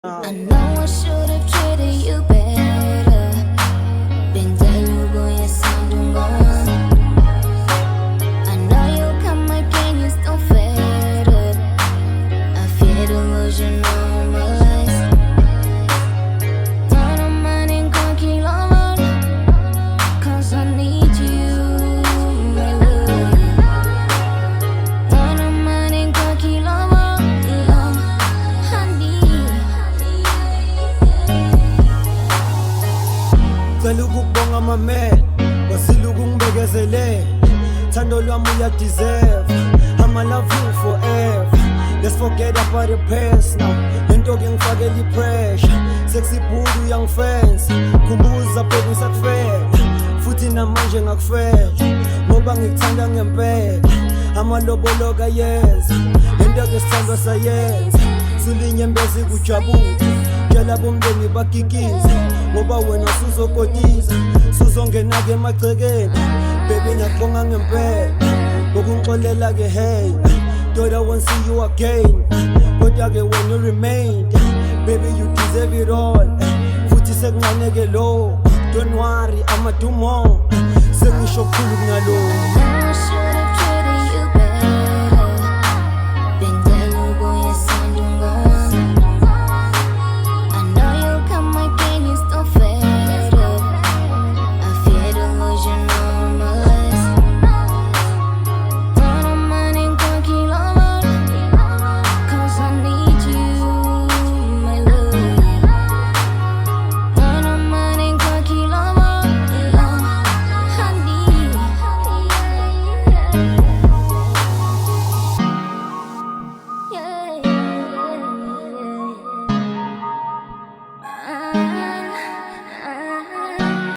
I know I should have treated you better. Pintalugo yung sound mo. I know you'll come again, you still fed up. I fear delusional lies. Don't I'm running cocky lover, 'cause I need you, my love. Don't I'm running cocky lover, honey. Ukubonga mamela wasilukung bekezele thando lwami uyadeserve I'ma love you forever. Let's forget about the past now. Lento ke ngifakela ipressure sexy booty young fans kumbuza baby sakufela futhi namanje ngakufela ngoba ngikuthanda ngempela amaloboloka yenza lento ke sithandwa sayenza sulinyembezi kujabula tshela bomndeni bakikiza ngoba wena suzokotiza suzongena-ke emagcekeni baby ngiyakubonga ngempela ngokungixolela ke hey thought I won't see you again kodwa-ke when you remain baby you deserve it all futhi sekuncane-ke lo don't worry I'ma do more sengisho kukhulu kunalokhu.